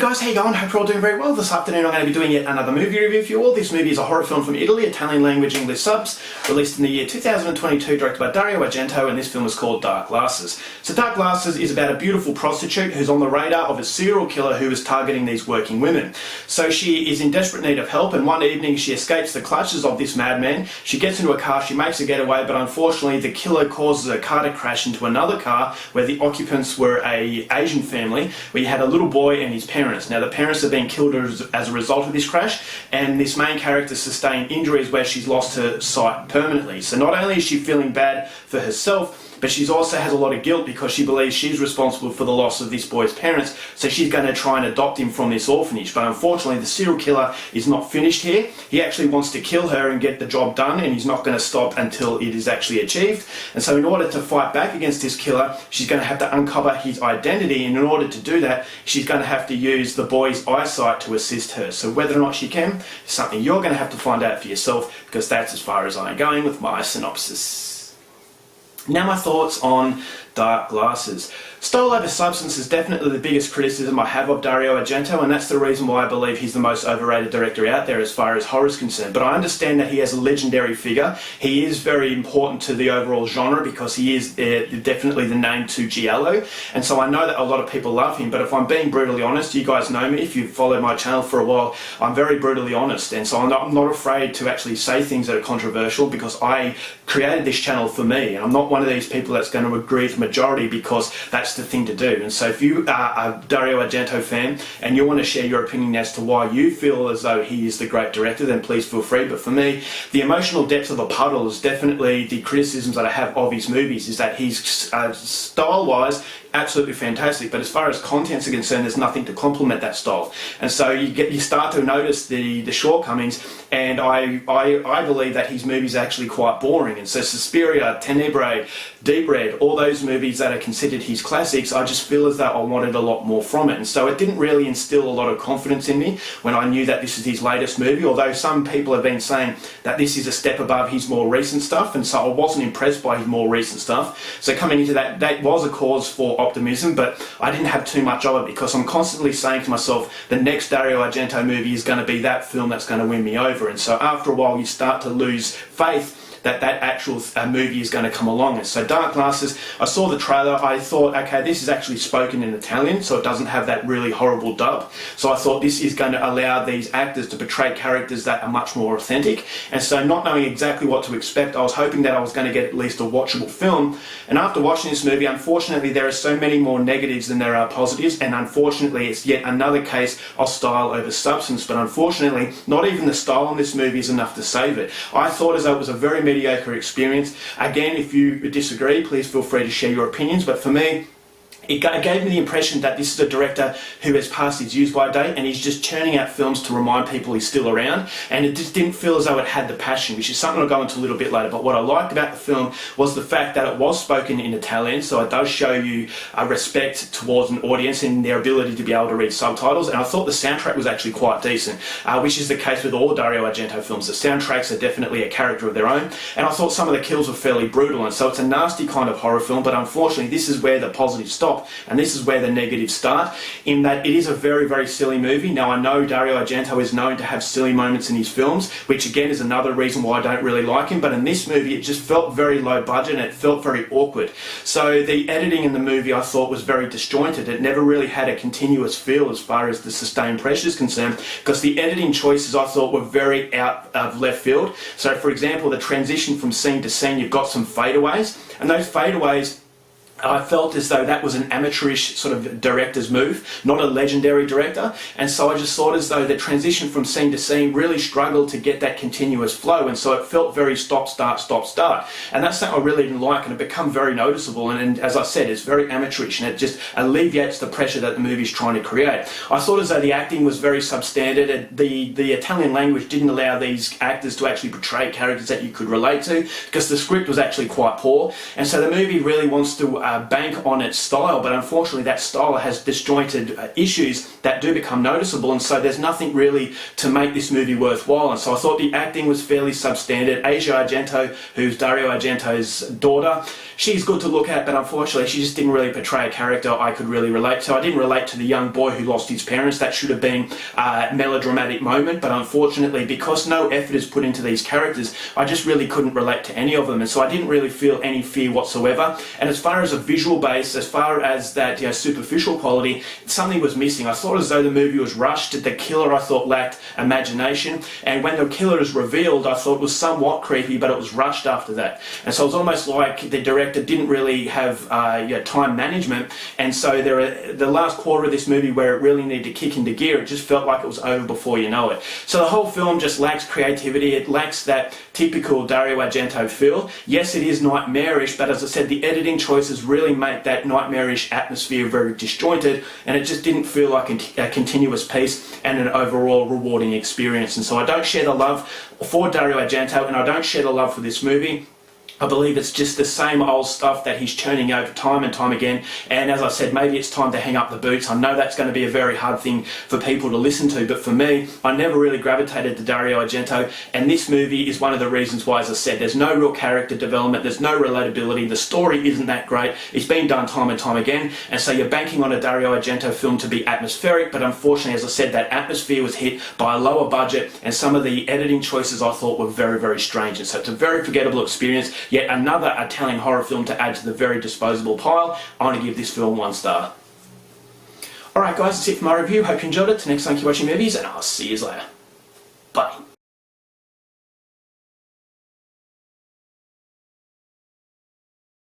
guys, how you going? Hope you're all doing very well. This afternoon I'm going to be doing yet another movie review for you all. This movie is a horror film from Italy, Italian language, English subs, released in the year 2022, directed by Dario Argento, and this film is called Dark Glasses. So Dark Glasses is about a beautiful prostitute who's on the radar of a serial killer who is targeting these working women. So she is in desperate need of help, and one evening she escapes the clutches of this madman. She gets into a car, she makes a getaway, but unfortunately the killer causes a car to crash into another car where the occupants were an Asian family, where you had a little boy and his parents. Now the parents have been killed as a result of this crash, and this main character sustained injuries where she's lost her sight permanently. So not only is she feeling bad for herself, but she also has a lot of guilt because she believes she's responsible for the loss of this boy's parents, so she's going to try and adopt him from this orphanage. But unfortunately the serial killer is not finished here. He actually wants to kill her and get the job done, and he's not going to stop until it is actually achieved. And so in order to fight back against this killer, she's going to have to uncover his identity, and in order to do that she's going to have to use the boy's eyesight to assist her. So whether or not she can is something you're going to have to find out for yourself, because that's as far as I'm going with my synopsis. Now my thoughts on Dark Glasses. Style over substance is definitely the biggest criticism I have of Dario Argento, and that's the reason why I believe he's the most overrated director out there as far as horror is concerned. But I understand that he has a legendary figure. He is very important to the overall genre because he is definitely the name to giallo, and so I know that a lot of people love him. But if I'm being brutally honest, you guys know me, if you've followed my channel for a while, I'm very brutally honest, and so I'm not afraid to actually say things that are controversial because I created this channel for me, and I'm not one of these people that's going to agree with the majority because that's the thing to do. And so if you are a Dario Argento fan and you want to share your opinion as to why you feel as though he is the great director, then please feel free. But for me, the emotional depth of a puddle is definitely the criticisms that I have of his movies, is that he's style-wise absolutely fantastic, but as far as contents are concerned, there's nothing to complement that style. And so you start to notice the shortcomings, and I believe that his movies are actually quite boring. And so Suspiria, Tenebrae, Deep Red, all those movies that are considered his classics, I just feel as though I wanted a lot more from it. And so it didn't really instill a lot of confidence in me when I knew that this is his latest movie, although some people have been saying that this is a step above his more recent stuff, and so I wasn't impressed by his more recent stuff. So coming into that was a cause for optimism, but I didn't have too much of it because I'm constantly saying to myself, the next Dario Argento movie is going to be that film that's going to win me over. And so after a while you start to lose faith that actual movie is going to come along. And so Dark Glasses, I saw the trailer, I thought, okay, this is actually spoken in Italian, so it doesn't have that really horrible dub. So I thought this is going to allow these actors to portray characters that are much more authentic. And so not knowing exactly what to expect, I was hoping that I was going to get at least a watchable film. And after watching this movie, unfortunately there are so many more negatives than there are positives, and unfortunately it's yet another case of style over substance. But unfortunately, not even the style in this movie is enough to save it. I thought as though it was a very mediocre experience. Again, if you disagree, please feel free to share your opinions, but for me, it gave me the impression that this is a director who has passed his use-by date, and he's just churning out films to remind people he's still around, and it just didn't feel as though it had the passion, which is something I'll go into a little bit later. But what I liked about the film was the fact that it was spoken in Italian, so it does show you respect towards an audience and their ability to be able to read subtitles. And I thought the soundtrack was actually quite decent, which is the case with all Dario Argento films. The soundtracks are definitely a character of their own, and I thought some of the kills were fairly brutal, and so it's a nasty kind of horror film. But unfortunately this is where the positives stop, and this is where the negatives start, in that it is a very, very silly movie. Now I know Dario Argento is known to have silly moments in his films, which again is another reason why I don't really like him, but in this movie it just felt very low budget and it felt very awkward. So the editing in the movie I thought was very disjointed. It never really had a continuous feel as far as the sustained pressure is concerned, because the editing choices I thought were very out of left field. So for example, the transition from scene to scene, you've got some fadeaways, and those fadeaways, I felt as though that was an amateurish sort of director's move, not a legendary director. And so I just thought as though the transition from scene to scene really struggled to get that continuous flow, and so it felt very stop, start, stop, start. And that's something I really didn't like, and it become very noticeable. And as I said, it's very amateurish, and it just alleviates the pressure that the movie's trying to create. I thought as though the acting was very substandard. The Italian language didn't allow these actors to actually portray characters that you could relate to, because the script was actually quite poor. And so the movie really wants to bank on its style, but unfortunately that style has disjointed issues that do become noticeable, and so there's nothing really to make this movie worthwhile. And so I thought the acting was fairly substandard. Asia Argento, who's Dario Argento's daughter, she's good to look at, but unfortunately she just didn't really portray a character I could really relate to. I didn't relate to the young boy who lost his parents. That should have been a melodramatic moment, but unfortunately, because no effort is put into these characters, I just really couldn't relate to any of them, and so I didn't really feel any fear whatsoever. And as far as a visual base, as far as that superficial quality, something was missing. I thought as though the movie was rushed. The killer, I thought, lacked imagination, and when the killer is revealed, I thought it was somewhat creepy, but it was rushed after that. And so it was almost like the director didn't really have time management, and so the last quarter of this movie where it really needed to kick into gear, it just felt like it was over before you know it. So the whole film just lacks creativity. It lacks that typical Dario Argento feel. Yes, it is nightmarish, but as I said, the editing choices really make that nightmarish atmosphere very disjointed, and it just didn't feel like a continuous piece and an overall rewarding experience. And so I don't share the love for Dario Argento, and I don't share the love for this movie. I believe it's just the same old stuff that he's churning over time and time again, and as I said, maybe it's time to hang up the boots. I know that's going to be a very hard thing for people to listen to, but for me, I never really gravitated to Dario Argento, and this movie is one of the reasons why, as I said, there's no real character development, there's no relatability, the story isn't that great, it's been done time and time again, and so you're banking on a Dario Argento film to be atmospheric, but unfortunately, as I said, that atmosphere was hit by a lower budget, and some of the editing choices I thought were very, very strange, and so it's a very forgettable experience. Yet another Italian horror film to add to the very disposable pile. I want to give this film 1 star. Alright guys, that's it for my review. Hope you enjoyed it. Till next time, keep watching movies, and I'll see you later.